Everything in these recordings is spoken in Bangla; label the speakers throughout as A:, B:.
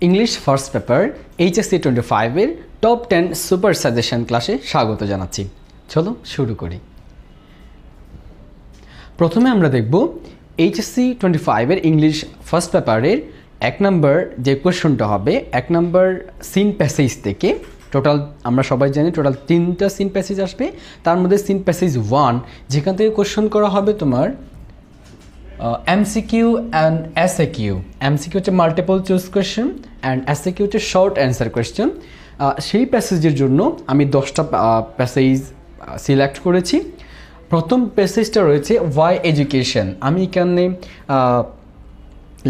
A: ইংলিশ ফার্স্ট পেপার এইচএসসি 25-এর টপ 10 সুপার সাজেশন ক্লাসে স্বাগত জানাচ্ছি। চলো শুরু করি। প্রথমে আমরা দেখব এইচএসসি 25-এর ইংলিশ ফার্স্ট পেপারের 1 নম্বর যে কোয়েশ্চনটা হবে 1 নম্বর সিন প্যাসেজ থেকে। টোটাল আমরা সবাই জানি টোটাল 3টা সিন প্যাসেজ আসবে, তার মধ্যে সিন প্যাসেজ 1 যেখান থেকে কোয়েশ্চন করা হবে তোমার MCQ and SAQ। MCQ হচ্ছে multiple choose question and SAQ হচ্ছে শর্ট অ্যান্সার কোয়েশ্চেন। সেই প্যাসেজের জন্য আমি 10টা প্যাসেজ সিলেক্ট করেছি। প্রথম প্যাসেজটা রয়েছে ওয়াই এডুকেশন। আমি এখানে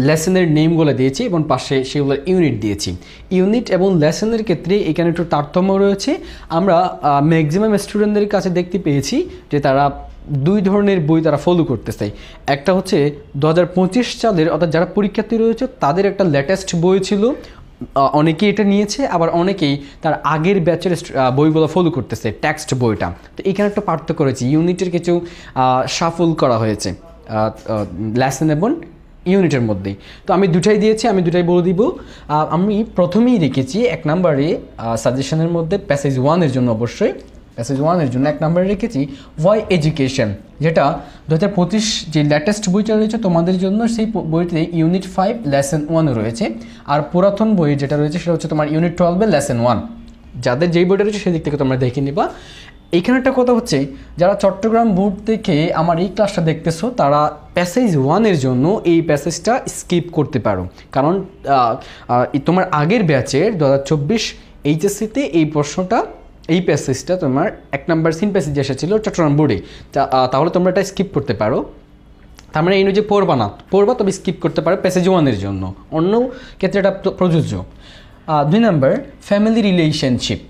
A: লেসনের নেমগুলো দিয়েছি এবং পাশে সেগুলোর ইউনিট দিয়েছি। ইউনিট এবং লেসনের ক্ষেত্রে এখানে একটু তারতম্য রয়েছে। আমরা ম্যাক্সিমাম স্টুডেন্টদের কাছে দেখতে পেয়েছি যে তারা দুই ধরনের বই তারা ফলো করতেছে। একটা হচ্ছে 2025 সালের, অর্থাৎ যারা পরীক্ষার্থী রয়েছে তাদের একটা লেটেস্ট বই ছিল, অনেকেই এটা নিয়েছে, আবার অনেকেই তার আগের ব্যাচের বইগুলো ফলো করতেছে, টেক্সট বইটা। তো এখানে একটা পার্থক্য রয়েছে, ইউনিটের কিছু শাফল করা হয়েছে লেসন এবং ইউনিটের মধ্যেই। তো আমি দুটাই দিয়েছি, আমি দুটাই বলে দিব। আমি প্রথমেই রেখেছি 1 নম্বরে সাজেশনের মধ্যে প্যাসেজ 1-এর জন্য, অবশ্যই প্যাসেজ 1-এর জন্য 1 নম্বরে রেখেছি ওয়াই এডুকেশন, যেটা 2025 যে লেটেস্ট বইটা রয়েছে তোমাদের জন্য, সেই বইতে ইউনিট 5 লেসন 1 রয়েছে। আর পুরাতন বই যেটা রয়েছে সেটা হচ্ছে তোমার ইউনিট 12-এর লেসন 1। যাদের যেই বইটা রয়েছে সেদিক থেকে তোমরা দেখে নিবা। এইখানে একটা কথা হচ্ছে, যারা চট্টগ্রাম বোর্ড থেকে আমার এই ক্লাসটা দেখতেছো তারা প্যাসেজ 1-এর জন্য এই প্যাসেজটা স্কিপ করতে পারো, কারণ তোমার আগের ব্যাচের 2024 এইচএসসিতে এই প্রশ্নটা, এই প্যাসেজটা তোমার 1 নম্বর সিন প্যাসেজ এসেছিল চট্টগ্রাম বোর্ডে। তাহলে তোমরা এটা স্কিপ করতে পারো। তার মানে এই নয় যে পড়বা না, পড়বা তবে স্কিপ করতে পারো প্যাসেজ 1-এর জন্য, অন্য ক্ষেত্রে এটা প্রযোজ্য। 2 নম্বর ফ্যামিলি রিলেশনশিপ,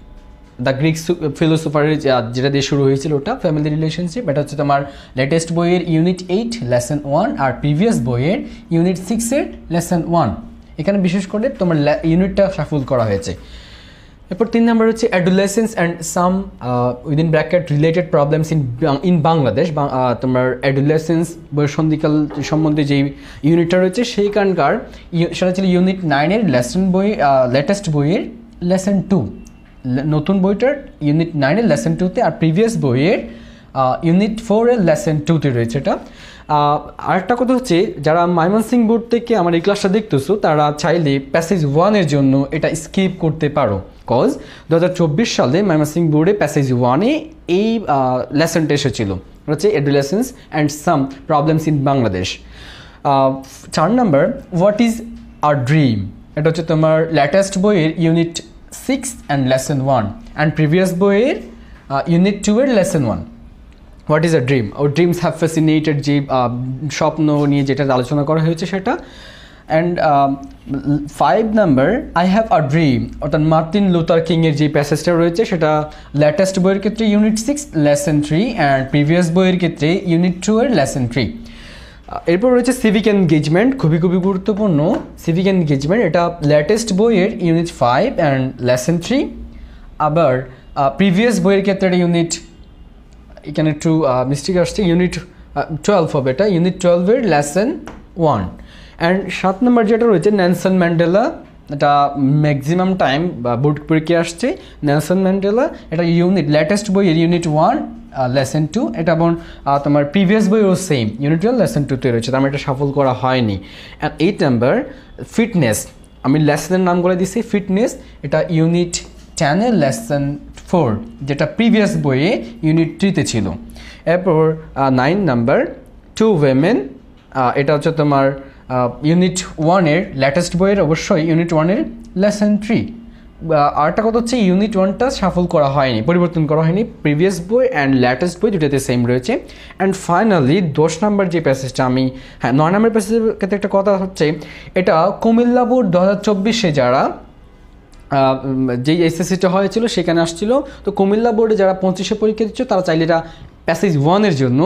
A: দ্য গ্রিক ফিলোসফারের যেটা দিয়ে শুরু হয়েছিল ওটা ফ্যামিলি রিলেশনশিপ। এটা হচ্ছে তোমার লেটেস্ট বইয়ের ইউনিট 8 লেসন 1 আর প্রিভিয়াস বইয়ের ইউনিট 6-এর লেসন 1। এখানে বিশেষ করে তোমার ইউনিটটা শাফল করা হয়েছে। এরপর 3 নম্বর হচ্ছে adolescence and some within bracket related problems in Bangladesh. তোমার অ্যাডোলেসেন্স বয়ঃসন্ধিকাল সম্বন্ধে যেই ইউনিটটা রয়েছে সেইখানকার সেটা ছিল ইউনিট 9-এর লেসন বই, লেটেস্ট বইয়ের লেসন 2, নতুন বইটার ইউনিট 9-এর লেসন 2-তে, আর প্রিভিয়াস বইয়ের ইউনিট 4-এর লেসন 2-তে রয়েছে এটা। আরেকটা কথা হচ্ছে, যারা ময়মনসিংহ বোর্ড থেকে আমার এই ক্লাসটা দেখতেছো তারা চাইলে প্যাসেজ 1-এর জন্য এটা স্কিপ করতে পারো, কজ 2024 সালে ময়মনসিংহ বোর্ডে প্যাসেজ 1-এ এই লেসনটা এসেছিল, হচ্ছে adolescence and some problems in Bangladesh. 4 number what is our dream, এটা হচ্ছে তোমার লেটেস্ট বইয়ের unit 6 and lesson 1 and previous বইয়ের ইউনিট 2-এর lesson 1। What is a dream, ও ড্রিমস হ্যাভ ফ্যাসিনেটেড, যে স্বপ্ন নিয়ে যেটা আলোচনা করা হয়েছে সেটা। And 5 number I have a dream, অর্থাৎ মার্টিন লুথার কিংয়ের যে প্যাসেজটা রয়েছে সেটা লেটেস্ট বইয়ের ক্ষেত্রে ইউনিট 6 লেসন 3 অ্যান্ড প্রিভিয়াস বইয়ের ক্ষেত্রে ইউনিট 2-এর লেসন 3। এরপর রয়েছে সিভিক এনগেজমেন্ট, খুবই গুরুত্বপূর্ণ সিভিক এনগেজমেন্ট। এটা লেটেস্ট বইয়ের ইউনিট 5 অ্যান্ড লেসন 3, আবার প্রিভিয়াস বইয়ের ক্ষেত্রে এটা ইউনিট, এখানে একটু মিস্টেক আসছে, ইউনিট 12 হবে এটা, ইউনিট 12-এর লেসন 1। অ্যান্ড 7 নম্বর যেটা রয়েছে নেলসন ম্যান্ডেলা, এটা ম্যাক্সিমাম টাইম বোর্ড পরীক্ষা আসছে। নেলসন ম্যান্ডেলা এটা ইউনিট, লেটেস্ট বইয়ের ইউনিট 1 লেসন 2, এটা এবং তোমার প্রিভিয়াস বইও সেম ইউনিট 12 লেসন 2-তে রয়েছে, তার এটা সফল করা হয়নি। অ্যান্ড 8 নম্বর ফিটনেস, আমি লেসনের নামগুলো দিচ্ছি। ফিটনেস এটা ইউনিট 10-এর লেসন 4, যেটা প্রিভিয়াস বইয়ে ইউনিট 3-তে ছিল। এরপর 9 নম্বর টু উইমেন, এটা হচ্ছে তোমার ইউনিট 1-এর লেটেস্ট বইয়ের, অবশ্যই ইউনিট 1-এর লেসন 3। আরেকটা কথা হচ্ছে ইউনিট 1টা সাফল করা হয়নি, পরিবর্তন করা হয়নি, প্রিভিয়াস বই অ্যান্ড লেটেস্ট বই দুটাতে সেম রয়েছে। অ্যান্ড ফাইনালি 10 নম্বর যে প্যাসেজটা আমি, 9 নম্বর প্যাসেজের ক্ষেত্রে একটা কথা হচ্ছে, এটা কুমিল্লা বোর্ড 2024-এ যারা যেই এসএসসিটা হয়েছিল সেখানে আসছিল, তো কুমিল্লা বোর্ডে যারা 25-এ পরীক্ষা দিচ্ছ তারা চাইলে এটা প্যাসেজ 1 এর জন্য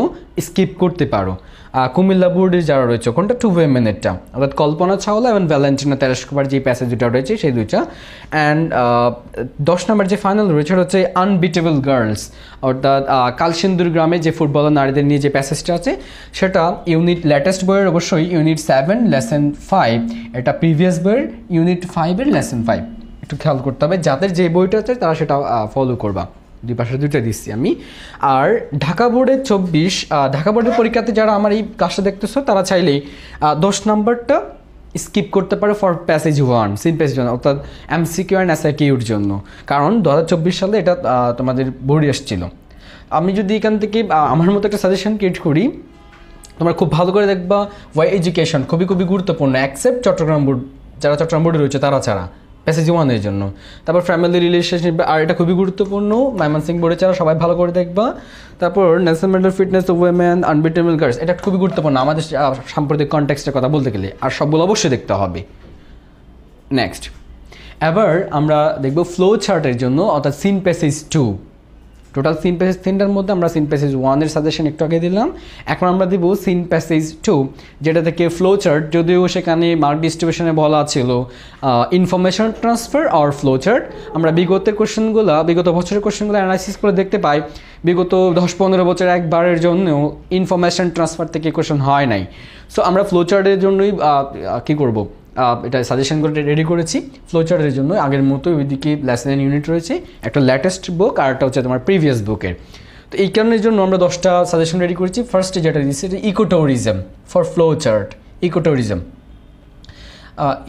A: স্কিপ করতে পারো। কুমিল্লা বোর্ডের যারা রয়েছে কোনটা 2 women-এরটা, অর্থাৎ কল্পনা চাওলা এবং ভ্যালেন্টিনা তেরেস্কোভার যে প্যাসেজ দুটো রয়েছে সেই দুইটা। অ্যান্ড 10 নম্বর যে ফাইনাল রয়েছে হচ্ছে আনবিটেবল গার্লস, অর্থাৎ কালসিন্দুর গ্রামে যে ফুটবলার নারীদের নিয়ে যে প্যাসেজটা আছে সেটা ইউনিট লেটেস্ট বইয়ের অবশ্যই ইউনিট 7 লেসন 5, এটা প্রিভিয়াস বইয়ের ইউনিট 5-এর লেসন 5। একটু খেয়াল করতে হবে যাদের যে বইটা আছে তারা সেটা ফলো করবা। দুই পাশে দুইটা দিচ্ছি আমি। আর ঢাকা বোর্ডের 24 ঢাকা বোর্ডের পরীক্ষাতে যারা আমার এই ক্লাসটা দেখতেছো তারা চাইলেই 10 নম্বরটা স্কিপ করতে পারো ফর প্যাসেজ 1, সিন প্যাসেজ 1, অর্থাৎ এমসিকিউ অ্যান্ড এসআইকিউর জন্য, কারণ 2024 সালে এটা তোমাদের বোর্ডে এসেছিল। আমি যদি এখান থেকে আমার মতো একটা সাজেশন ক্রিয়েট করি, তোমরা খুব ভালো করে দেখবা ওয়াই এডুকেশন খুবই গুরুত্বপূর্ণ, অ্যাকসেপ্ট চট্টগ্রাম বোর্ড, যারা চট্টগ্রাম বোর্ডে রয়েছে তারা ছাড়া, প্যাসেজ 1-এর জন্য। তারপর ফ্যামিলি রিলেশনশিপ, আর এটা খুবই গুরুত্বপূর্ণ, ময়মনসিংহ বোর্ডে ছাড়া সবাই ভালো করে দেখবা। তারপর national mental fitness of women, unbeatable girls, এটা খুবই গুরুত্বপূর্ণ আমাদের সাম্প্রতিক কনটেক্সটের কথা বলতে গেলে, আর সবগুলো অবশ্যই দেখতে হবে। নেক্সট, এবার আমরা দেখব ফ্লো চার্টের জন্য, অর্থাৎ seen passage 2। Total seen passage 3টার মধ্যে আমরা সিন প্যাসেজ 1-এর সাজেশন একটু আগে দিলাম, এখন আমরা দিব সিন প্যাসেজ 2, যেটা থেকে ফ্লো চার্ট, যদিও সেখানে মার্ক ডিস্ট্রিবিউশনে বলা ছিল ইনফরমেশন ট্রান্সফার আর ফ্লো চার্ট। আমরা বিগত বছরের কোশ্চেনগুলো অ্যানালাইসিস করে দেখতে পাই বিগত 10-15 বছর একবারের জন্যও ইনফরমেশন ট্রান্সফার থেকে কোশ্চেন হয় নাই। সো আমরা ফ্লো চার্টের জন্যই কী করব, এটা সাজেশন করে রেডি করেছি ফ্লো চার্টের জন্য। আগের মতো ওইদিকে লেসন এন্ড ইউনিট রয়েছে, একটা লেটেস্ট বুক আর একটা হচ্ছে তোমার প্রিভিয়াস বুকের। তো এই কারণের জন্য আমরা 10টা সাজেশন রেডি করেছি। ফার্স্টে যেটা দিচ্ছি এটা ecotourism for flow chart. Ecotourism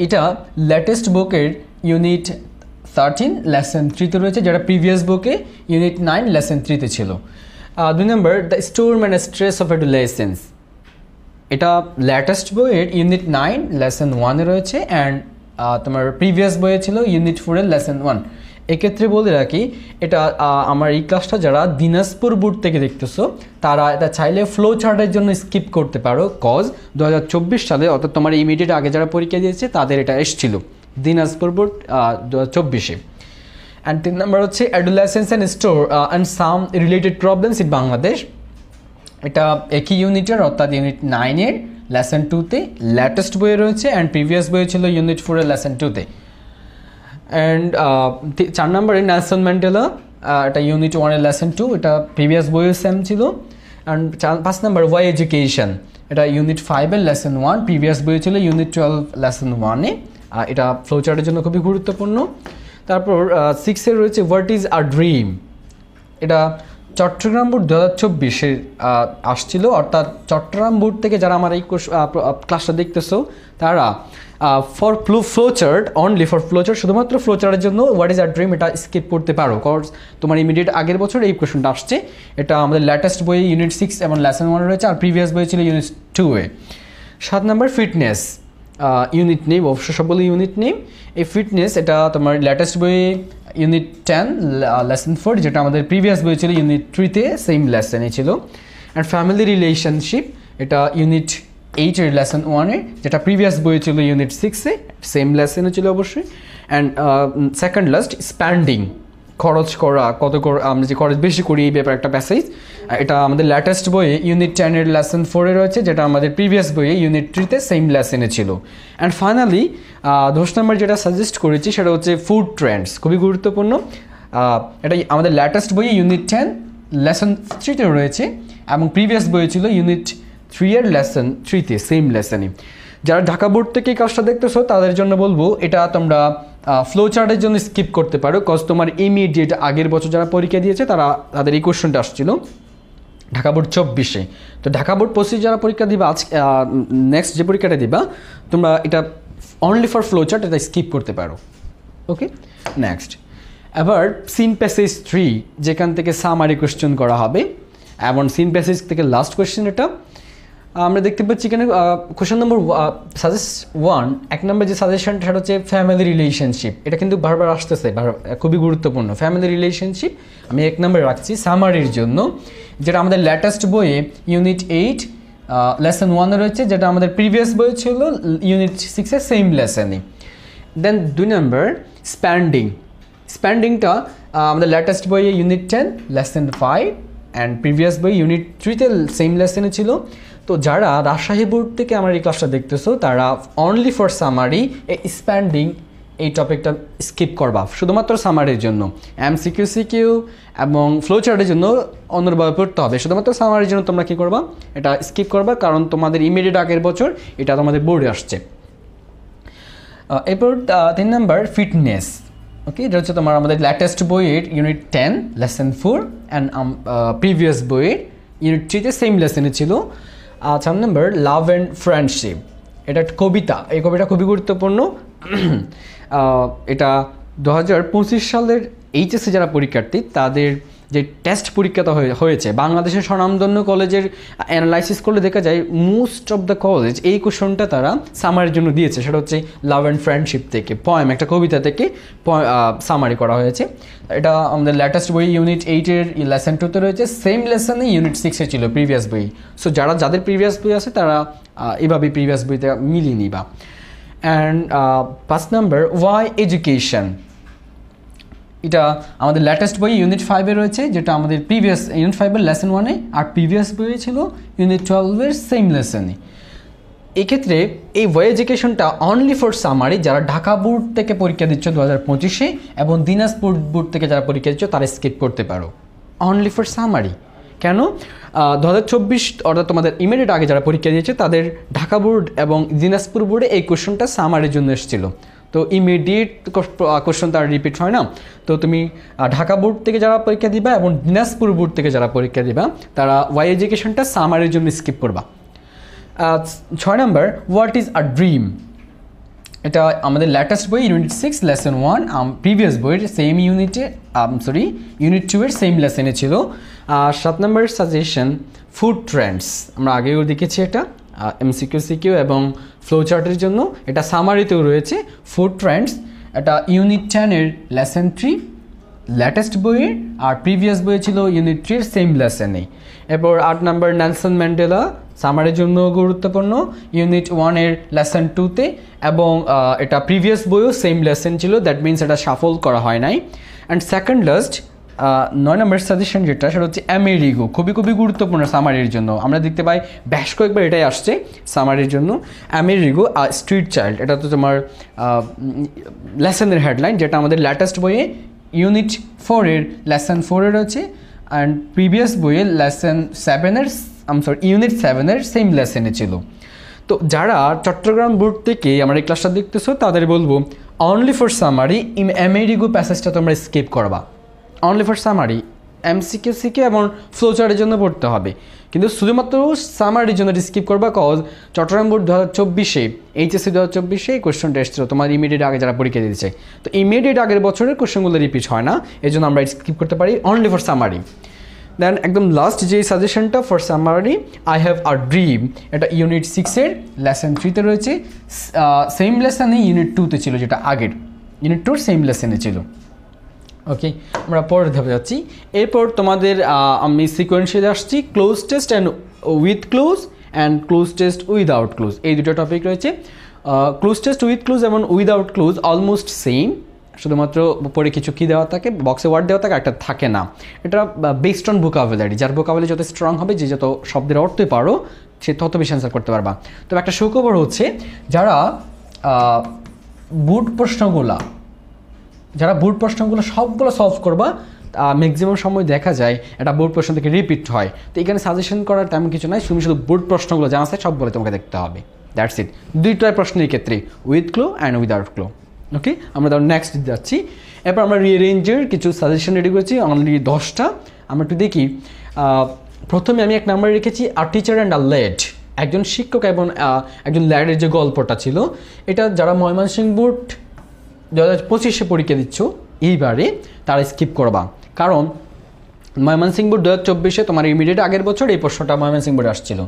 A: এটা লেটেস্ট বুকের ইউনিট 13 লেসন 3-তে রয়েছে, যেটা প্রিভিয়াস বুকে ইউনিট 9 লেসন 3-তে ছিল। 2 number the storm and stress of adolescence, এটা লেটেস্ট বইয়ের ইউনিট 9 লেসন 1-এ রয়েছে, অ্যান্ড তোমার প্রিভিয়াস বইয়ে ছিল ইউনিট 4-এর লেসন 1। এক্ষেত্রে বলে রাখি, এটা আমার এই ক্লাসটা যারা দিনাজপুর বোর্ড থেকে দেখতেছো তারা এটা চাইলে ফ্লো চার্টের জন্য স্কিপ করতে পারো, কজ 2024 সালে, অর্থাৎ তোমার ইমিডিয়েট আগে যারা পরীক্ষা দিয়েছে তাদের এটা এসেছিল দিনাজপুর বোর্ড 2024-এ। অ্যান্ড 3 নম্বর হচ্ছে adolescence and store and some related problems in Bangladesh, এটা একই ইউনিটের, অর্থাৎ ইউনিট 9-এর লেসন 2-তে লেটেস্ট বইয়ে রয়েছে, অ্যান্ড প্রিভিয়াস বইয়ে ছিল ইউনিট 4-এর লেসন 2-তে। অ্যান্ড 4 নম্বরে নেলসন ম্যান্ডেলা, এটা ইউনিট 1-এর লেসন 2, এটা প্রিভিয়াস বইয়ে সেম ছিল। অ্যান্ড 5 নম্বর ওয়াই এডুকেশন, এটা ইউনিট 5-এর লেসন 1, প্রিভিয়াস বইয়ে ছিল ইউনিট 12 লেসন 1-এ, এটা ফ্লো চার্টের জন্য খুবই গুরুত্বপূর্ণ। তারপর 6-এ রয়েছে হোয়াট ইজ আ ড্রিম, এটা চট্টগ্রাম বোর্ড 2024-এ আসছিল, অর্থাৎ চট্টগ্রাম বোর্ড থেকে যারা আমার এই ক্লাসটা দেখতেছো তারা for flow chart, only for flow chart, শুধুমাত্র ফ্লো চার্টের জন্য হোয়াট ইজ আ ড্রিম এটা স্কিপ করতে পারো, কজ তোমার ইমিডিয়েট আগের বছর এই কোয়েশনটা আসছে। এটা আমাদের লেটেস্ট বই ইউনিট 6 এবং লেসন 1 রয়েছে, আর প্রিভিয়াস বই ছিল ইউনিট 2-এ। 7 নম্বর ফিটনেস, ইউনিট নেই, অবশ্য সবগুলো ইউনিট নেই। এই ফিটনেস এটা তোমার লেটেস্ট বইয়ে ইউনিট 10 লেসন 4, যেটা আমাদের প্রিভিয়াস বই ছিল ইউনিট 3-তে সেম লেসনে ছিল। অ্যান্ড ফ্যামিলি রিলেশনশিপ, এটা ইউনিট 8-এর লেসন 1-এ, যেটা প্রিভিয়াস বই ছিল ইউনিট 6-এ সেম লেসনে ছিল অবশ্যই। অ্যান্ড সেকেন্ড লাস্ট স্প্যান্ডিং, খরচ করা, কত আমরা যে খরচ বেশি করি এই ব্যাপারে একটা প্যাসেজ, এটা আমাদের লেটেস্ট বইয়ে ইউনিট 10-এর লেসন 4-এ রয়েছে, যেটা আমাদের প্রিভিয়াস বইয়ে ইউনিট 3-তে সেম লেসনে ছিল। অ্যান্ড ফাইনালি 10 নম্বর যেটা সাজেস্ট করেছি সেটা হচ্ছে ফুড ট্রেন্ডস, খুবই গুরুত্বপূর্ণ। এটা আমাদের লেটেস্ট বইয়ে ইউনিট 10 লেসন 3-তে রয়েছে, এবং প্রিভিয়াস বইয়ে ছিল ইউনিট 3-এর লেসন 3-তে সেম লেসনে। যারা ঢাকা বোর্ড থেকে এই কাজটা দেখতেছো তাদের জন্য বলবো এটা তোমরা ফ্লো চার্টের জন্য স্কিপ করতে পারো, কজ তোমার ইমিডিয়েট আগের বছর যারা পরীক্ষা দিয়েছে তাদের এই কোশ্চেনটা আসছিল ঢাকা বোর্ড 24-এ। তো ঢাকা বোর্ড 25 যারা পরীক্ষা দিবা আজ নেক্সট যে পরীক্ষাটা দিবা তোমরা এটা অনলি ফর ফ্লো চার্ট এটা স্কিপ করতে পারো। ওকে, নেক্সট এবার সিন প্যাসেজ 3, যেখান থেকে সামারি কোশ্চেন করা হবে, এবং সিন প্যাসেজ থেকে লাস্ট কোশ্চেন এটা আমরা দেখতে পাচ্ছি এখানে। কোশ্চেন নম্বর সাজেস্ট 1, 1 নম্বর যে সাজেশনটা সেটা হচ্ছে ফ্যামিলি রিলেশনশিপ, এটা কিন্তু বারবার আসতেছে, খুবই গুরুত্বপূর্ণ। ফ্যামিলি রিলেশনশিপ আমি 1 নম্বর রাখছি সামারির জন্য, যেটা আমাদের লেটেস্ট বইয়ে ইউনিট 8 লেসন 1-এ রয়েছে, যেটা আমাদের প্রিভিয়াস বই ছিল ইউনিট 6-এর সেম লেসনে। দেন 2 নম্বর স্প্যান্ডিংটা আমাদের লেটেস্ট বইয়ে ইউনিট 10 লেসন 5, অ্যান্ড প্রিভিয়াস বই ইউনিট 3-তে সেম লেসনে ছিল। তো যারা রাজশাহী বোর্ড থেকে আমার এই ক্লাসটা দেখতেছো তারা অনলি ফর সামারি স্প্যান্ডিং এই টপিকটা স্কিপ করবা, শুধুমাত্র সামারির জন্য। MCQ CQ এবং ফ্লো চার্টের জন্য অন্যভাবে পড়তে হবে, শুধুমাত্র সামারির জন্য তোমরা কী করবা, এটা স্কিপ করবা, কারণ তোমাদের ইমিডিয়েট আগের বছর এটা তোমাদের বোর্ডে আসছে। এরপর 3 নাম্বার ফিটনেস। ওকে, এটা হচ্ছে তোমার আমাদের লেটেস্ট বইয়ের ইউনিট 10 লেসন 4 অ্যান্ড প্রিভিয়াস বইয়ের ইউনিট 3-তে সেম লেসনে ছিল। 4 নাম্বার লাভ অ্যান্ড ফ্রেন্ডশিপ, এটা একটা কবিতা, এই কবিতা খুবই গুরুত্বপূর্ণ। এটা 2025 সালের এইচএসসি যারা পরীক্ষার্থী তাদের যে টেস্ট পরীক্ষাটা হয়েছে বাংলাদেশের স্বনামধন্য কলেজের অ্যানালাইসিস করলে দেখা যায় মোস্ট অফ দ্য কলেজ এই কোশ্চনটা তারা সামারির জন্য দিয়েছে, সেটা হচ্ছে লাভ অ্যান্ড ফ্রেন্ডশিপ থেকে, পোয়েম একটা কবিতা থেকে সামারি করা হয়েছে। এটা আমাদের লেটেস্ট বই ইউনিট 8-এর লেসন 2-তে রয়েছে, সেম লেসনে ইউনিট 6-এ ছিল প্রিভিয়াস বই। সো যাদের প্রিভিয়াস বই আছে তারা এভাবেই প্রিভিয়াস বইতে মিলিয়ে নিবা। অ্যান্ড 5 নাম্বার ওয়াই এডুকেশন, এটা আমাদের লেটেস্ট বই ইউনিট 5-এ রয়েছে, যেটা আমাদের প্রিভিয়াস ইউনিট 5-এর লেসন 1-এ, আর প্রিভিয়াস বইয়ে ছিল ইউনিট 12-এর সেম লেসনে। এক্ষেত্রে এই ওয়াই এডুকেশনটা অনলি ফর সামারি, যারা ঢাকা বোর্ড থেকে পরীক্ষা দিচ্ছ 2025-এ এবং দিনাজপুর বোর্ড থেকে যারা পরীক্ষা দিচ্ছ তারা স্কিপ করতে পারো, অনলি ফর সামারি। কেন? 2024 অর্থাৎ তোমাদের ইমিডিয়েট আগে যারা পরীক্ষা দিয়েছে তাদের ঢাকা বোর্ড এবং দিনাজপুর বোর্ডে এই কোশ্চনটা সামারির জন্য এসেছিল। তো ইমিডিয়েট কোশ্চন তার রিপিট হয় না, তো তুমি ঢাকা বোর্ড থেকে যারা পরীক্ষা দিবা এবং দিনাজপুর বোর্ড থেকে যারা পরীক্ষা দিবা তারা ওয়াই এডুকেশনটা সামারির জন্য স্কিপ করবা। 6 number what is a dream, এটা আমাদের লেটেস্ট বই ইউনিট 6 লেসন 1 প্রিভিয়াস বইয়ের সেম ইউনিটে ইউনিট 2-এর সেম লেসনে ছিল। 7 নাম্বার সাজেশন ফুড ট্রেন্ডস, আমরা আগেও দেখেছি এটা MCQ CQ এবং ফ্লো চার্টের জন্য, এটা সামারিতেও রয়েছে ফুড ট্রেন্ডস, এটা ইউনিট 10-এর লেসন 3 লেটেস্ট বইয়ের, আর প্রিভিয়াস বই ছিল ইউনিট 3-এর সেম লেসনে। এরপর 8 নাম্বার নেলসন ম্যান্ডেলা, সামারের জন্য গুরুত্বপূর্ণ, ইউনিট 1-এর লেসন 2-তে, এবং এটা প্রিভিয়াস বইও সেম লেসন ছিল, দ্যাট মিনস এটা শাফল করা হয় নাই। And second last 9 number suggestion যেটা, সেটা হচ্ছে আমেরিগো, খুবই গুরুত্বপূর্ণ সামারির জন্য। আমরা দেখতে পাই বেশ কয়েকবার এটাই আসছে সামারির জন্য। আমেরিগো স্ট্রিট চাইল্ড, এটা তো তোমার লেসনের হেডলাইন, যেটা আমাদের লেটেস্ট বইয়ে ইউনিট 4-এর লেসন 4-এ রয়েছে, অ্যান্ড প্রিভিয়াস বইয়ে লেসন 7-এর ইউনিট 7-এর সেম লেসনে ছিল। তো যারা চট্টগ্রাম বোর্ড থেকে আমার এই ক্লাসটা দেখতেছো তাদের বলবো অনলি ফর সামারি আমেরিগো প্যাসেজটা তোমরা স্কিপ করবা, only for summary. MCQ CQ এবং ফ্লো চার্টের জন্য পড়তে হবে, কিন্তু শুধুমাত্র সামারির জন্য স্কিপ করবা, কজ চট্টগ্রাম বোর্ড 2024-এ এইচএসসি 2024-এ এই কোশ্চেনটা এসেছিল তোমার ইমিডিয়েট আগে যারা পরীক্ষা দিয়েছে। তো ইমিডিয়েট আগের বছরের কোশ্চেনগুলো রিপিট হয় না, এই জন্য আমরা স্কিপ করতে পারি অনলি ফর সামারি। দেন একদম লাস্ট যে সাজেশনটা for summary, I have a dream, এটা ইউনিট 6-এর লেসন 3-তে রয়েছে, সেম লেসনে ইউনিট 2-তে ছিল, যেটা আগের ইউনিট 2-র সেম লেসনে ছিল। ওকে, আমরা পরের ধাপে যাচ্ছি। এরপর তোমাদের আমি সিকোয়েন্সিয়ালি আসছি cloze test and with close and cloze test without close, এই দুটো টপিক রয়েছে। ক্লোজ টেস্ট উইথ ক্লোজ এবং উইদাউট ক্লোজ অলমোস্ট সেম, শুধুমাত্র উপরে কিছু কী দেওয়া থাকে, বক্সে ওয়ার্ড দেওয়া থাকে, একটা থাকে না। এটা বেসড অন ভোকাবুলারি, যার ভোকাবুলারি যত স্ট্রং হবে, যে যত শব্দের অর্থে পারো সে তত বেশি অ্যান্সার করতে পারবা। তবে একটা সুখবর হচ্ছে যারা বোর্ড প্রশ্নগুলো সবগুলো সলভ করবা, ম্যাক্সিমাম সময় দেখা যায় এটা বোর্ড প্রশ্ন থেকে রিপিট হয়। তো এখানে সাজেশন করার তেমন কিছু নাই, তুমি শুধু বোর্ড প্রশ্নগুলো জানা আছে সবগুলো তোমাকে দেখতে হবে, দ্যাটস ইট। দুইটাই প্রশ্নের ক্ষেত্রে উইথ ক্লো অ্যান্ড উইদাউট ক্লো। ওকে, আমরা তাহলে নেক্সট যাচ্ছি। এরপর আমরা রিঅ্যারেঞ্জের কিছু সাজেশন রেডি করেছি, অনলি 10টা। আমরা একটু দেখি। প্রথমে আমি 1 নাম্বার রেখেছি a teacher and a lad, একজন শিক্ষক এবং একজন ল্যাডের যে গল্পটা ছিল, এটা যারা ময়মনসিংহ বোর্ড 2025-এ পরীক্ষা দিচ্ছ এইবারে তারা স্কিপ করবা, কারণ ময়মনসিংহ বোর্ড 2024-এ তোমার ইমিডিয়েট আগের বছর এই প্রশ্নটা ময়মনসিংহ বোর্ডে আসছিল,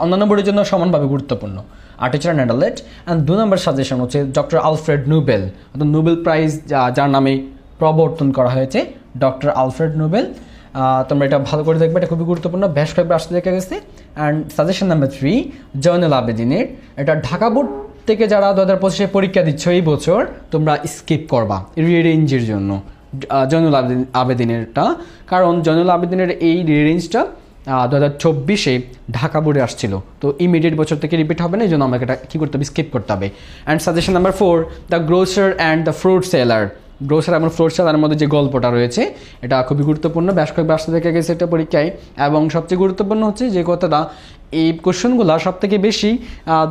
A: অন্যান্য বোর্ডের জন্য সমানভাবে গুরুত্বপূর্ণ। A teacher and a lad. And 2 নম্বর সাজেশন হচ্ছে ডক্টর আলফ্রেড নোবেল, অর্থাৎ নোবেল প্রাইজ যার নামে প্রবর্তন করা হয়েছে, ডক্টর আলফ্রেড নোবেল। তোমরা এটা ভালো করে দেখবে, এটা খুবই গুরুত্বপূর্ণ, বেশ কয়েকবার আসতে দেখা গেছে। অ্যান্ড সাজেশন নাম্বার 3 জয়নুল আবেদিনের, এটা ঢাকা বোর্ড থেকে যারা 2025-এ পরীক্ষা দিচ্ছ এই বছর তোমরা স্কিপ করবা রিঅ্যারেঞ্জের জন্য। জয়নুল আবেদিনেরটা, কারণ জয়নুল আবেদিনের এই রেঞ্জটা 2024-এ ঢাকা বোর্ডে আসছিল, তো ইমিডিয়েট বছর থেকে রিপিট হবে না, এই জন্য আমাকে এটা কী করতে হবে, স্কিপ করতে হবে। And suggestion number 4, the grosser and the fruit seller. Grosser এবং ফ্রুট সেলারের মধ্যে যে গল্পটা রয়েছে এটা খুবই গুরুত্বপূর্ণ, বেশ কয়েকবার আসতে দেখা গেছে এটা পরীক্ষায়। এবং সবচেয়ে গুরুত্বপূর্ণ হচ্ছে যে কথাটা, এই কোশ্চেনগুলো সব থেকে বেশি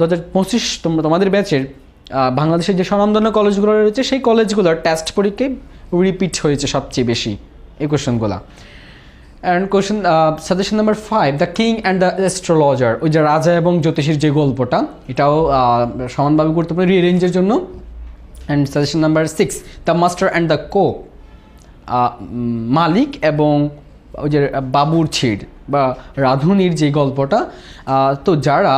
A: 2025 তোমাদের ব্যাচের বাংলাদেশের যে স্বনামধন্য কলেজগুলো রয়েছে সেই কলেজগুলোর টেস্ট পরীক্ষায় রিপিট হয়েছে সবচেয়ে বেশি এই কোশ্চেনগুলো। And question suggestion number 5, the king and the astrologer. ওই যে রাজা এবং জ্যোতিষীর যে গল্পটা, এটাও সমানভাবে গুরুত্বপূর্ণ রেঞ্জের জন্য। And suggestion number 6, the master and the cook. মালিক এবং ওই যে বাবুর ছিড় বা রাঁধুনির যে গল্পটা, তো যারা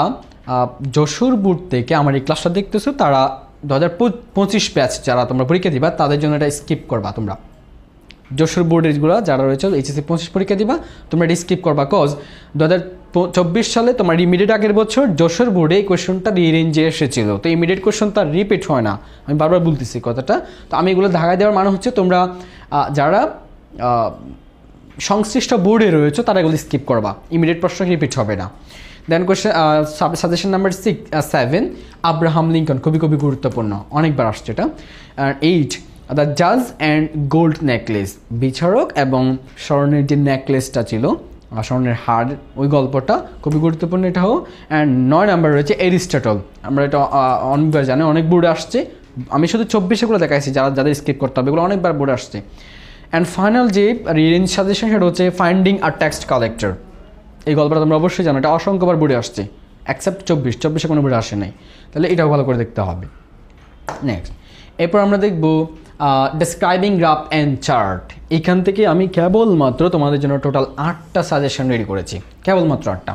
A: যশোর বোর্ড থেকে আমার এই ক্লাসটা দেখতেছো তারা 2025 ব্যাচ যারা তোমরা পরীক্ষা দিবা তাদের জন্য এটা স্কিপ করবা। তোমরা যশোর বোর্ডেরগুলো যারা রয়েছে HSC 25 পরীক্ষা দিবা তোমরা এটা স্কিপ করবা, কজ 2024 সালে তোমার ইমিডিয়েট আগের বছর যশোর বোর্ডে এই কোয়েশনটা এই রেঞ্জে এসেছিল, তো ইমিডিয়েট কোয়েশন তার রিপিট হয় না, আমি বারবার বলতেছি কথাটা। তো আমি এগুলো ধাগায় দেওয়ার মানে হচ্ছে তোমরা যারা সংশ্লিষ্ট বোর্ডে রয়েছে তারা এগুলো স্কিপ করবা, ইমিডিয়েট প্রশ্ন রিপিট হবে না। Then question suggestion number 7, Abraham Lincoln. খুবই গুরুত্বপূর্ণ, অনেকবার আসছে এটা। 8, দ্য জাজ অ্যান্ড গোল্ড নেকলেস। বিচারক এবং স্বর্ণের যে নেকলেসটা ছিল, স্বর্ণের হার, ওই গল্পটা খুবই গুরুত্বপূর্ণ এটাও। অ্যান্ড 9 নাম্বার রয়েছে এরিস্টটল। আমরা এটা অনেকবার জানি, অনেক বোর্ডে আসছে, আমি শুধু 24-এগুলো দেখাইছি যাদের স্কিপ করতে হবে, এগুলো অনেকবার বোর্ডে আসছে। অ্যান্ড ফাইনাল যে রেঞ্জ সাজেশন সেটা হচ্ছে ফাইন্ডিং আ টেক্সট কালেক্টর। এই গল্পটা তোমরা অবশ্যই জানো, এটা অসংখ্যবার বোর্ডে আসছে, অ্যাকসেপ্ট 24-এ কোনো বোর্ডে আসে নাই, তাহলে এটাও ভালো করে দেখতে হবে। নেক্সট, এরপর আমরা দেখব ডেসক্রাইবিং গ্রাফ অ্যান্ড চার্ট। এখান থেকে আমি কেবলমাত্র তোমাদের জন্য টোটাল 8টা সাজেশন রেডি করেছি, কেবলমাত্র 8টা।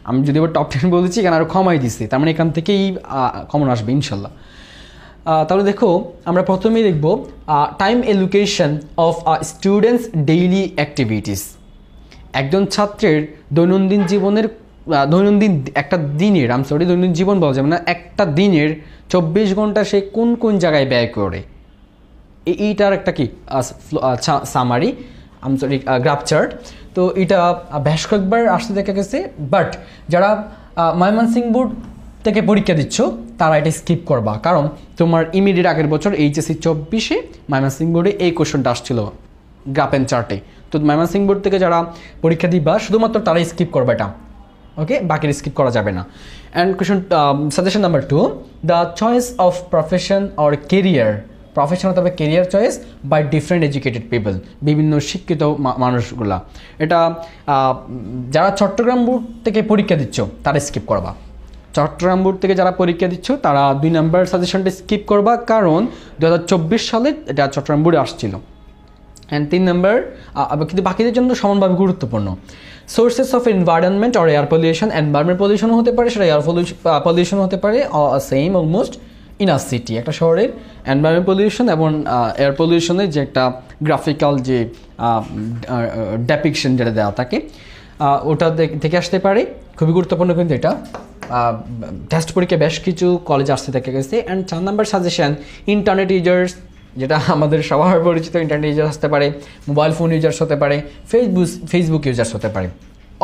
A: আমি যদি এবার টপ 10 বলেছি, এখানে আরও কমাই দিচ্ছি, তার মানে এখান থেকেই কমন আসবে ইনশাল্লাহ। তাহলে দেখো, আমরা প্রথমেই দেখব time allocation of students daily activities. একজন ছাত্রের দৈনন্দিন জীবনের দৈনন্দিন জীবন বলা যাবে না, একটা দিনের 24 ঘন্টা সে কোন জায়গায় ব্যয় করে, এইটার একটা কি সামারি, গ্রাফ চার্ট। তো এটা বেশ কয়েকবার আসতে দেখা গেছে, বাট যারা ময়মনসিংহ বোর্ড থেকে পরীক্ষা দিচ্ছ তারা এটা স্কিপ করবা, কারণ তোমার ইমিডিয়েট আগের বছর HSC 24-এ ময়মনসিংহ বোর্ডে এই কোশ্চেনটা আসছিল গ্রাফ অ্যান্ড চার্টে। তো ময়মনসিংহ বোর্ড থেকে যারা পরীক্ষা দিবা শুধুমাত্র তারাই স্কিপ করবে এটা, ওকে, বাকির স্কিপ করা যাবে না। And question suggestion number 2, the choice of profession or career. Profession হতে হবে career choice by different educated people, বিভিন্ন শিক্ষিত মানুষগুলা। এটা যারা চট্টগ্রাম বোর্ড থেকে পরীক্ষা দিচ্ছ তারা স্কিপ করবা। চট্টগ্রাম বোর্ড থেকে যারা পরীক্ষা দিচ্ছ তারা 2 নাম্বার সাজেশনটা স্কিপ করবা, কারণ 2024 সালে এটা চট্টগ্রাম বোর্ডে আসছিল। অ্যান্ড 3 নাম্বার, কিন্তু বাকিদের জন্য সমানভাবে গুরুত্বপূর্ণ, sources of environment or air pollution. Environment পলিউশনও হতে পারে, সেটা এয়ার পলিউশন হতে পারে, same almost in a city. একটা শহরের এনভায়রনমেন্ট পলিউশন এবং এয়ার পলিউশনের যে একটা গ্রাফিক্যাল যে ডেপিকশন যেটা দেওয়া থাকে ওটা থেকে আসতে পারে, খুবই গুরুত্বপূর্ণ কিন্তু এটা। টেস্ট পরীক্ষা বেশ কিছু কলেজ আসতে দেখা গেছে। And 4 number suggestion, internet users, যেটা আমাদের সবার পরিচিত, ইন্টারনেট ইউজার্স হতে পারে, মোবাইল ফোন ইউজার্স হতে পারে, ফেসবুক ইউজার্স হতে পারে,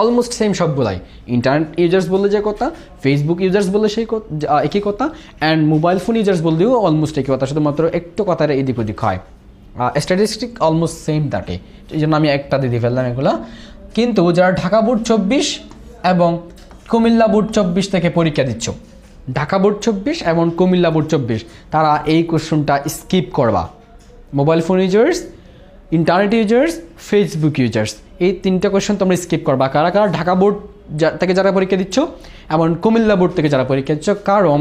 A: অলমোস্ট সেম সবগুলাই। ইন্টারনেট ইউজার্স বললে যে কথা, ফেসবুক ইউজার্স বললে সেই একই কথা, অ্যান্ড মোবাইল ফোন ইউজার্স বললেও অলমোস্ট একই কথা, শুধুমাত্র একটু কথাটা এদিক ওদিক হয়। স্ট্যাটিস্টিক অলমোস্ট সেম থাকে, এই জন্য আমি একটা দিয়ে ফেললাম এগুলো। কিন্তু যারা ঢাকা বোর্ড 24 এবং কুমিল্লা বোর্ড 24 থেকে পরীক্ষা দিচ্ছ, ঢাকা বোর্ড 24 এবং কুমিল্লা বোর্ড 24, তারা এই কোশ্চেনটা স্কিপ করবা। Mobile phone users, internet users, Facebook users, এই 3টা কোশ্চেন তোমরা স্কিপ করবা। কারা ঢাকা বোর্ড থেকে যারা পরীক্ষা দিচ্ছ এবং কুমিল্লা বোর্ড থেকে যারা পরীক্ষা দিচ্ছ, কারণ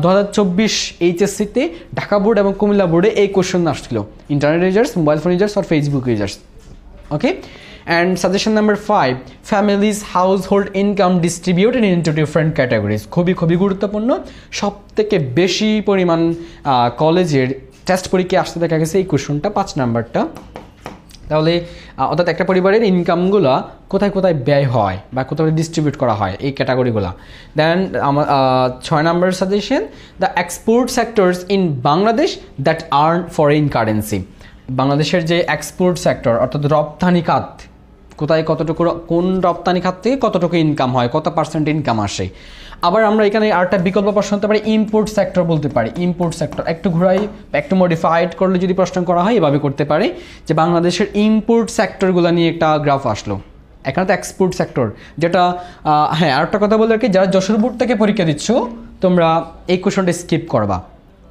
A: 2024 HSC-তে ঢাকা বোর্ড এবং কুমিল্লা বোর্ডে এই কোশ্চেন আসছিল, internet users, mobile phone users আর Facebook users, okay. And suggestion number 5, families household income distributed into different categories. খুবই গুরুত্বপূর্ণ, সব থেকে বেশি পরিমাণ কলেজের টেস্ট পরীক্ষায় আসতে দেখা গেছে এই কোশ্চেনটা, 5 নাম্বারটা। তাহলে অর্থাৎ একটা পরিবারের ইনকামগুলো কোথায় ব্যয় হয় বা কোথায় ডিস্ট্রিবিউট করা হয়, এই ক্যাটাগরিগুলো। দেন আমার 6 number suggestion, the export sectors in Bangladesh that earn foreign currency. বাংলাদেশের যে এক্সপোর্ট সেক্টর অর্থাৎ রপ্তানি খাত, কোথায় কতটুকু, কোন রপ্তানি খাত থেকে কতটুকু ইনকাম হয়, কত পার্সেন্ট ইনকাম আসে। আবার আমরা এখানে আরেকটা বিকল্প প্রশ্ন হতে পারি, ইম্পোর্ট সেক্টর বলতে পারি। ইম্পোর্ট সেক্টর একটু ঘুরাই, একটু মডিফাইড করলে যদি প্রশ্ন করা হয় এভাবে করতে পারে যে বাংলাদেশের ইম্পোর্ট সেক্টরগুলো নিয়ে একটা গ্রাফ আসলো। এখানে তো এক্সপোর্ট সেক্টর, যেটা হ্যাঁ আরেকটা কথা বলে আর কি, যারা যশোর বোর্ড থেকে পরীক্ষা দিচ্ছ তোমরা এই কোশ্চনটা স্কিপ করবা,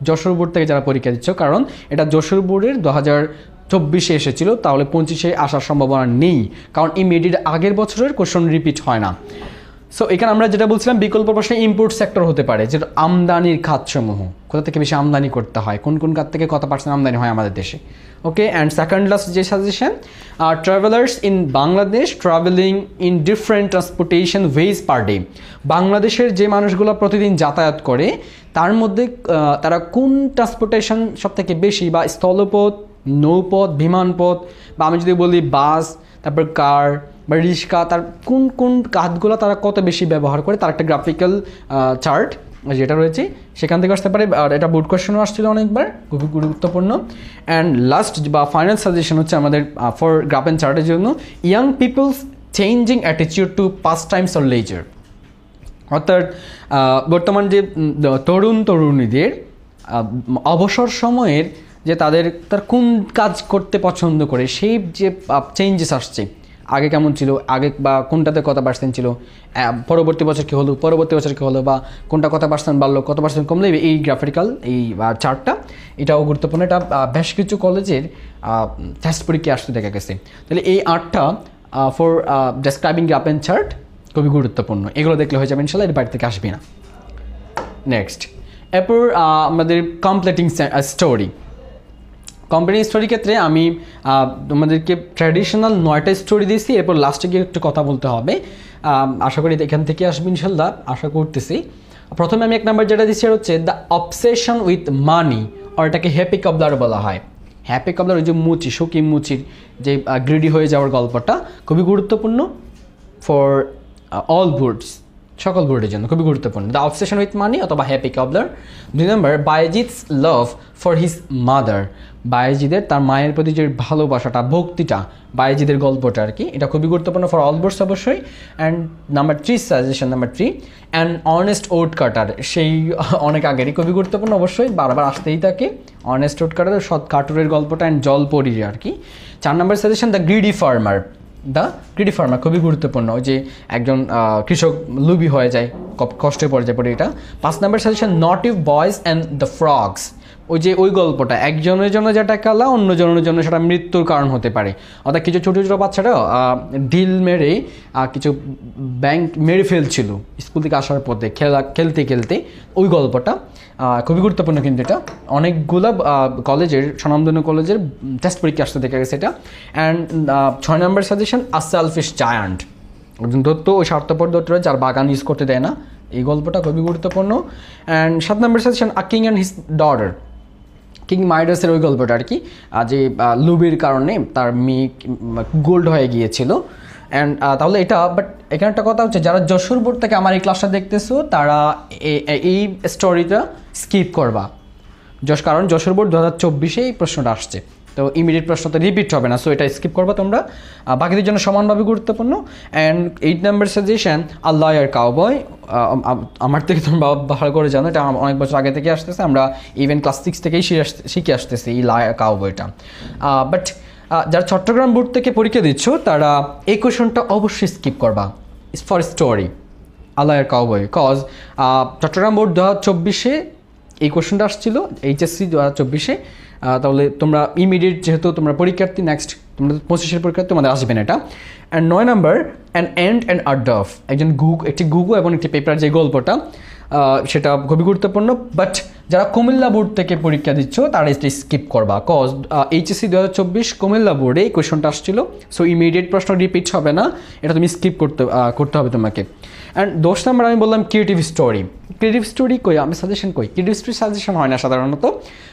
A: যশোর বোর্ড থেকে যারা পরীক্ষা দিচ্ছ, কারণ এটা যশোর বোর্ডের 2024 এসেছিল, তাহলে 25 আসার সম্ভাবনা নেই, কারণ ইমিডিয়েট আগের বছরের কোশ্চেন রিপিট হয় না। সো এখানে আমরা যেটা বলছিলাম বিকল্প প্রশ্নে ইম্পোর্ট সেক্টর হতে পারে, যেটা আমদানির খাতসমূহ, কোথা থেকে বেশি আমদানি করতে হয়, কোন কোন খাত থেকে কত পার্সেন্ট আমদানি হয় আমাদের দেশে। ওকে, অ্যান্ড সেকেন্ড লাস্ট যে suggestion, travellers in Bangladesh travelling in different transportation ways per day. বাংলাদেশের যে মানুষগুলো প্রতিদিন যাতায়াত করে তার মধ্যে তারা কোন ট্রান্সপোর্টেশন সব থেকে বেশি, বা স্থলপথ, নৌপথ, বিমানপথ, বা আমি যদি বলি বাস, তারপর কার বা রিক্সা, তার কোন কোন কাজগুলো তারা কত বেশি ব্যবহার করে, তার একটা গ্রাফিক্যাল চার্ট যেটা রয়েছে সেখান থেকে আসতে পারে। আর এটা বোর্ড কোয়েশ্চেনও আসছিল অনেকবার, খুবই গুরুত্বপূর্ণ। অ্যান্ড লাস্ট বা ফাইনাল সাজেশন হচ্ছে আমাদের ফর গ্রাফ অ্যান্ড চার্টের জন্য, young peoples changing attitude to pastimes or leisure. অর্থাৎ বর্তমান যে তরুণীদের অবসর সময়ের যে তার কোন কাজ করতে পছন্দ করে, সেই যে চেঞ্জেস আসছে, আগে কেমন ছিল, আগে বা কোনটাতে কত পার্সেন্ট ছিল, পরবর্তী বছর কী হলো, বা কোনটা কত পার্সেন্ট বাড়লো, কত পার্সেন্ট কমলে, এই গ্রাফিক্যাল এই চার্টটা এটাও গুরুত্বপূর্ণ। এটা বেশ কিছু কলেজের টেস্ট পরীক্ষা আসতে দেখা গেছে। তাহলে এই 8টা for describing graph and chart খুবই গুরুত্বপূর্ণ, এগুলো দেখলে হয়ে যাবে ইনশাল্লাহ, এর বাইরে থেকে আসবে না। নেক্সট, এরপর আমাদের কমপ্লিটিং স্টোরি। কমপ্লিটিং স্টোরির ক্ষেত্রে আমি তোমাদেরকে ট্র্যাডিশনাল 9টা স্টোরি দিয়েছি, এরপর লাস্টে গিয়ে একটু কথা বলতে হবে। আশা করি এখান থেকে আসবে ইনশাল্লাহ, আশা করতেছি। প্রথমে আমি 1 নাম্বার যেটা দিচ্ছি হচ্ছে দ্য অবসেশন উইথ মানি, আর এটাকে হ্যাপি কবলার বলা হয়। হ্যাপি কবলার ওই যে মুচি, শকিম মুচির যে গ্রিডি হয়ে যাওয়ার গল্পটা খুবই গুরুত্বপূর্ণ ফর অল বোর্ডস, সকল বোর্ডের জন্য খুবই গুরুত্বপূর্ণ। দ্য অবসেশন উইথ মানি অথবা happy cobbler. 2 number, Bayazid's love for his mother. বায়েজিদের তার মায়ের প্রতি যে ভালোবাসাটা, ভক্তিটা, বায়েজিদের গল্পটা আর কি, এটা খুবই গুরুত্বপূর্ণ ফর অল বোর্ডস অবশ্যই। And number 3 suggestion, number 3 an honest woodcutter, সেই অনেক আগেরই, খুবই গুরুত্বপূর্ণ অবশ্যই, বারবার আসতেই থাকে। অনেস্ট ওড কাটার, সৎ কাটুরের গল্পটা, অ্যান্ড জলপরীর আর কি। 4 number suggestion the greedy farmer. The greedy farmer খুবই গুরুত্বপূর্ণ, ওই যে একজন কৃষক লুবি হয়ে যায়, কষ্টে পড়ে যায় পড়ে, এটা। 5 number suggestion naughty boys and the frogs. ওই যে ওই গল্পটা, একজনের জন্য যেটা কালা, অন্যজনের জন্য সেটা মৃত্যুর কারণ হতে পারে। অর্থাৎ কিছু ছোটো ছোটো বাচ্চারা ঢিল মেরে কিছু ব্যাংক মেরে ফেলছিল স্কুল থেকে আসার পথে, খেলতে খেলতে, ওই গল্পটা খুবই গুরুত্বপূর্ণ। কিন্তু এটা অনেকগুলো কলেজের, স্বনামধন্য কলেজের টেস্ট পরীক্ষা আসতে দেখা গেছে এটা। And 6 number suggestion a selfish giant, একজন দত্ত ও স্বার্থপর দত্তরা যার বাগান ইউজ করতে দেয় না, এই গল্পটা খুবই গুরুত্বপূর্ণ। And 7 number suggestion a king and his daughter. King মাইডাসের ওই গল্পটা আর কি, যে লুবির কারণে তার মেয়ে গোল্ড হয়ে গিয়েছিল। অ্যান্ড তাহলে এটা, বাট এখানে একটা কথা হচ্ছে, যারা যশোর বোর্ড থেকে আমার এই ক্লাসটা দেখতেছো তারা এই স্টোরিটা স্কিপ করবা, কারণ যশোর বোর্ড 2024 এই প্রশ্নটা আসছে, তো ইমিডিয়েট প্রশ্ন তো রিপিট হবে না, সো এটা স্কিপ করবা তোমরা, বাকিদের জন্য সমানভাবে গুরুত্বপূর্ণ। And 8 number suggestion a lawyer cowboy. আমার থেকে তোমরা ভালো করে জানো, এটা অনেক বছর আগে থেকে আসতেছে, আমরা ইভেন ক্লাস 6 থেকেই শিখে আসতেছি এই লয়ার কাউবয়টা। বাট যারা চট্টগ্রাম বোর্ড থেকে পরীক্ষা দিচ্ছ তারা এই কোয়েশনটা অবশ্যই স্কিপ করবা, for story a lawyer cowboy, cause Chittagong board 2024 এই কোয়েশনটা আসছিল, এইচএসসি 2024। তাহলে তোমরা ইমিডিয়েট, যেহেতু তোমরা পরীক্ষার্থী, নেক্সট তোমরা 25 পরীক্ষার্থী, তোমাদের আসবে না এটা। And 9 number an end and a Dove, একটি গুগু এবং একটি পেপার, যে গল্পটা সেটা খুবই গুরুত্বপূর্ণ। বাট যারা কুমিল্লা বোর্ড থেকে পরীক্ষা দিচ্ছ তারা এটা স্কিপ করবা, কজ এইচএসসি 2024 কুমিল্লা বোর্ডে এই কোয়েশনটা আসছিল, সো ইমিডিয়েট প্রশ্ন রিপিট হবে না, এটা তুমি স্কিপ করতে হবে তোমাকে। অ্যান্ড 10 নম্বর আমি বললাম ক্রিয়েটিভ স্টোরি। ক্রিয়েটিভ স্টোরি কই, আমি সাজেশন কই, ক্রিয়েটিভ স্টোরি সাজেশন হয় না সাধারণত,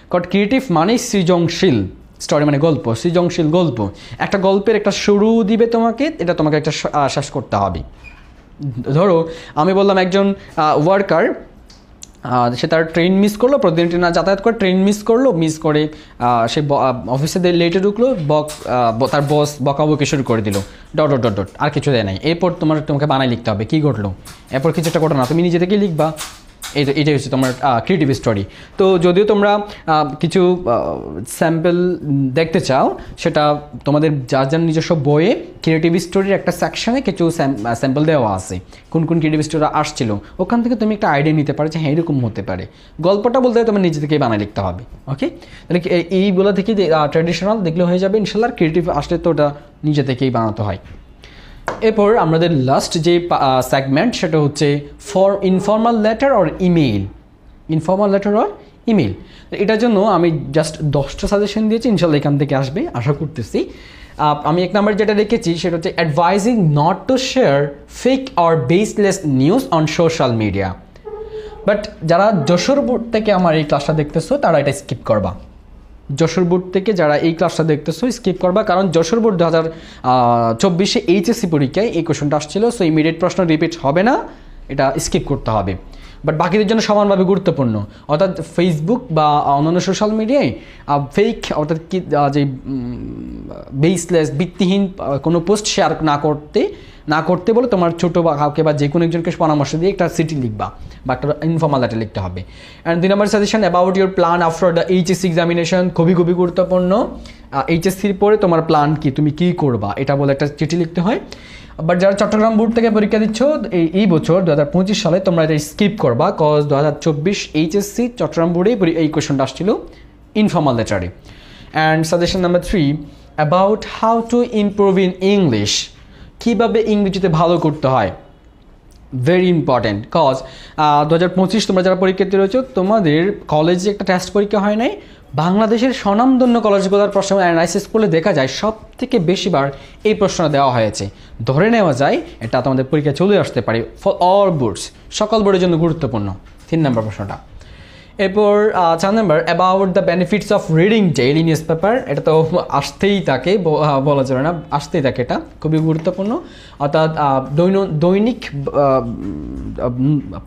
A: কারণ ক্রিয়েটিভ মানে সৃজনশীল, স্টোরি মানে গল্প, সৃজনশীল গল্প। একটা গল্পের একটা শুরু দিবে তোমাকে, এটা তোমাকে একটা শেষ করতে হবে। ধরো আমি বললাম একজন ওয়ার্কার সে তার ট্রেন মিস করলো, প্রতিদিন ট্রেন যাতায়াত করে ট্রেন মিস করে সে অফিসে লেটে ঢুকলো, তার বস বকাবকি শুরু করে দিল, ডট ডট ডট ডট, আর কিছু দেয় নাই। এরপর তোমাকে বানাই লিখতে হবে কী ঘটলো, এরপর কিছু একটা ঘটনা তুমি নিজে থেকেই লিখবা। এটাই হচ্ছে তোমার ক্রিয়েটিভ স্টোরি। তো যদিও তোমরা কিছু স্যাম্পল দেখতে চাও, সেটা তোমাদের যার যার নিজস্ব বইয়ে ক্রিয়েটিভ স্টোরির একটা সেকশনে কিছু স্যাম্পল দেওয়া আছে, কোন কোন ক্রিয়েটিভ স্টোরি আসছিল, ওখান থেকে তুমি একটা আইডিয়া নিতে পারো যে হ্যাঁ এরকম হতে পারে। গল্পটা বলতে তোমার নিজে থেকেই বানায় লিখতে হবে। ওকে, তাহলে এইগুলো থেকে ট্র্যাডিশনাল দেখলে হয়ে যাবে ইনশাল্লাহ। ক্রিয়েটিভ আসলে তো ওটা নিজে থেকেই বানাতে হয়। এরপর আমাদের লাস্ট যে সেগমেন্ট সেটা হচ্ছে for informal letter or email. Informal letter or email, এটার জন্য আমি জাস্ট 10টা সাজেশন দিয়েছি, ইনশাল্লাহ এখান থেকে আসবে আশা করতেছি। আমি এক নম্বর যেটা রেখেছি সেটা হচ্ছে advising not to share fake or baseless news on social media. But যারা যশোর বোর্ড থেকে আমার এই ক্লাসটা দেখতেছো তারা এটা স্কিপ করবা। যশোর বোর্ড থেকে যারা এই ক্লাসটা দেখতেছো স্কিপ করবা, কারণ যশোর বোর্ড 2024 এইচএসসি পরীক্ষায় এই কোশ্চেনটা আসছিল। সো ইমিডিয়েট প্রশ্ন রিপিট হবে না, এটা স্কিপ করতে হবে। বাট বাকিদের জন্য সমানভাবে গুরুত্বপূর্ণ। অর্থাৎ ফেসবুক বা অন্যান্য সোশ্যাল মিডিয়ায় ফেক অর্থাৎ কি যে বেসলেস ভিত্তিহীন কোনো পোস্ট শেয়ার না করতে বলে তোমার ছোটো বা কাউকে বা যে কোনো একজনকে পরামর্শ দিয়ে একটা চিঠি লিখবা বা একটা ইনফর্মাল লেটার লিখতে হবে। অ্যান্ড 2 নম্বর suggestion about your plan after the HSC examination, খুবই গুরুত্বপূর্ণ। এইচএসসির পরে তোমার প্ল্যান কি, তুমি কী করবা এটা বলে একটা চিঠি লিখতে হয়। বাট যারা চট্টগ্রাম বোর্ড থেকে পরীক্ষা দিচ্ছ এই বছর 2025 সালে তোমরা এটা স্কিপ করবা, কজ 2024 এইচএসসি চট্টগ্রাম বোর্ডে এই কোয়েশনটা আসছিল ইনফর্মাল লেটারে। And suggestion number 3 about how to improve in English, কীভাবে ইংরেজিতে ভালো করতে হয়। ভেরি ইম্পর্ট্যান্ট, কজ 2025 তোমরা যারা পরীক্ষার্থী রয়েছে তোমাদের কলেজে একটা টেস্ট পরীক্ষা হয় নাই, বাংলাদেশের স্বনামধন্য কলেজগুলোর প্রশ্ন অ্যানালাইসিস করলে দেখা যায় সব থেকে বেশিবার এই প্রশ্নটা দেওয়া হয়েছে। ধরে নেওয়া যায় এটা তোমাদের পরীক্ষায় চলে আসতে পারে ফর অল বোর্ডস, সকল বোর্ডের জন্য গুরুত্বপূর্ণ 3 নম্বর প্রশ্নটা। এরপর 4 number about the benefits of reading daily newspaper, এটা তো আসতেই থাকে, বলা যাবে না, আসতেই থাকে, এটা খুবই গুরুত্বপূর্ণ। অর্থাৎ দৈনিক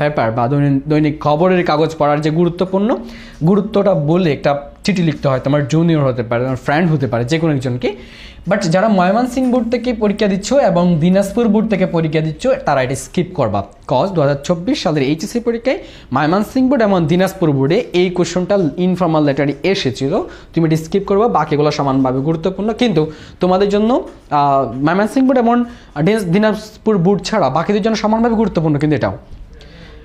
A: পেপার বা দৈনিক খবরের কাগজ পড়ার যে গুরুত্বটা বলে একটা চিঠি লিখতে হয়, তোমার জুনিয়র হতে পারে, তোমার ফ্রেন্ড হতে পারে, যে কোনো একজনকে। বাট যারা ময়মনসিংহ বোর্ড থেকে পরীক্ষা দিচ্ছ এবং দিনাজপুর বোর্ড থেকে পরীক্ষা দিচ্ছ তারা এটা স্কিপ করবা, কজ 2024 সালের এইচএসসি পরীক্ষায় ময়মনসিংহ বোর্ড এবং দিনাজপুর বোর্ডে এই কোশ্চেনটা ইনফর্মাল লেটারে এসেছিল, তুমি এটা স্কিপ করবা। বাকিগুলো সমানভাবে গুরুত্বপূর্ণ, কিন্তু তোমাদের জন্য ময়মনসিংহ বোর্ড এবং দিনাজপুর বোর্ড ছাড়া বাকিদের জন্য সমানভাবে গুরুত্বপূর্ণ কিন্তু এটাও।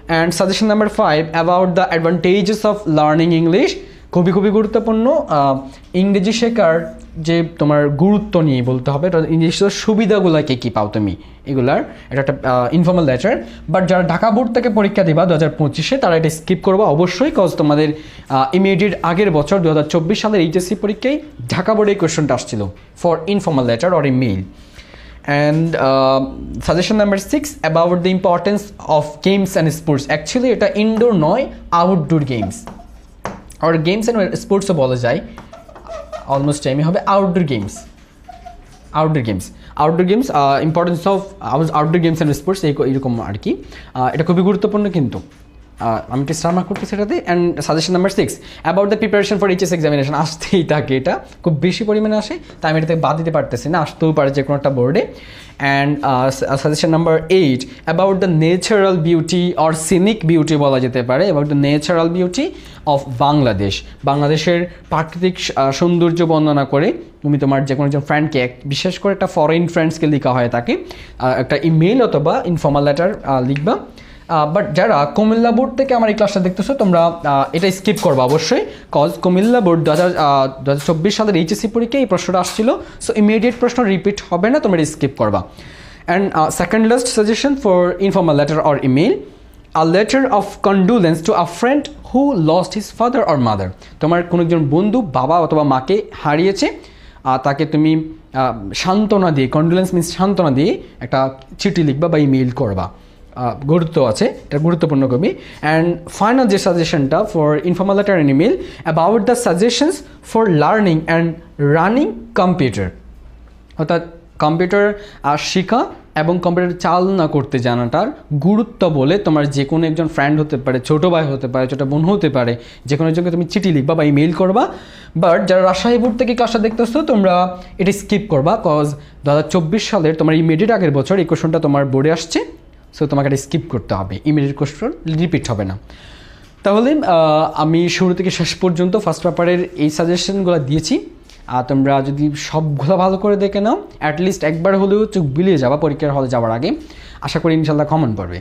A: And suggestion number 5 about the advantages of learning English, খুবই গুরুত্বপূর্ণ। ইংরেজি শেখার যে তোমার গুরুত্ব নিয়ে বলতে হবে, ইংলিশের সুবিধাগুলো কী পাও তুমি, এগুলার এটা একটা ইনফর্মাল লেটার। বাট যারা ঢাকা বোর্ড থেকে পরীক্ষা দিবা 2025 তারা এটা স্কিপ করবা অবশ্যই, কজ তোমাদের ইমিডিয়েট আগের বছর 2024 সালের এইচএসসি পরীক্ষায় ঢাকা বোর্ডে এই কোয়েশ্চনটা আসছিল for informal letter or email. And suggestion number 6 about the importance of games and sports, actually এটা ইনডোর নয়, আউটডোর গেমস আর গেমস অ্যান্ড স্পোর্টসও বলা যায়, অলমোস্ট টাইমই হবে outdoor games. Importance of outdoor games and sports এইরকম আর কি, এটা খুবই গুরুত্বপূর্ণ কিন্তু আমি একটু স্টার মার্ক করতেছি এটাতে। And suggestion number 6 about the preparation for HS examination, আসতেই থাকে, এটা খুব বেশি পরিমাণে আসে, তাই আমি এটাতে বাদ দিতে পারতেছি না, আসতেও পারে যে কোনো একটা বোর্ডে। And suggestion number 8 about the natural beauty or scenic beauty বলা যেতে পারে, about the natural beauty of Bangladesh, বাংলাদেশের প্রাকৃতিক সৌন্দর্য বর্ণনা করে তুমি তোমার যে কোনো একজন ফ্রেন্ডকে, বিশেষ করে একটা ফরেন ফ্রেন্ডসকে লেখা হয় তাকে একটা ইমেইল অথবা ইনফর্মাল লেটার লিখবা। বাট যারা কুমিল্লা বোর্ড থেকে আমার এই ক্লাসটা দেখতেছো তোমরা এটা স্কিপ করবা অবশ্যই, কজ কুমিল্লা বোর্ড 2024 সালের এইচএসসি পরীক্ষায় এই প্রশ্নটা আসছিল, সো ইমিডিয়েট প্রশ্ন রিপিট হবে না, তোমরা এটা স্কিপ করবা। And second last suggestion for informal letter or email, a letter of condolence to a friend who lost his father or mother, তোমার কোনো একজন বন্ধু বাবা অথবা মাকে হারিয়েছে, তাকে তুমি সান্ত্বনা দিয়ে, কন্ডোলেন্স মিনস সান্ত্বনা দিয়ে একটা চিঠি লিখবা বা ইমেইল করবা, গুরুত্ব আছে, এটা গুরুত্বপূর্ণ কবি। অ্যান্ড ফাইনাল যে সাজেশনটা for informal letter and email about the suggestions for learning and running computer, অর্থাৎ কম্পিউটার শেখা এবং কম্পিউটার চালনা করতে জানাটার গুরুত্ব বলে তোমার যে কোনো একজন ফ্রেন্ড হতে পারে, ছোটো ভাই হতে পারে, ছোটো বোন হতে পারে, যে কোনো একজনকে তুমি চিঠি লিখবা বা ইমেল করবা। বাট যারা রাজশাহী বোর্ড থেকে ক্লাসটা দেখতেছো তোমরা এটা স্কিপ করবা, কজ 2024 সালের তোমার ইমিডিয়েট আগের বছর এই কোশ্চেনটা তোমার বোর্ডে আসছে। সো তোমাকে এটা স্কিপ করতে হবে, ইমিডিয়েট কোশ্চেন রিপিট হবে না। তাহলে আমি শুরু থেকে শেষ পর্যন্ত ফার্স্ট পেপারের এই সাজেশনগুলো দিয়েছি। আর তোমরা যদি সবগুলো ভালো করে দেখে নাও, অ্যাটলিস্ট একবার হলেও চোখ বিলিয়ে যাবা পরীক্ষার হলে যাওয়ার আগে, আশা করি ইনশাল্লাহ কমন পড়বে।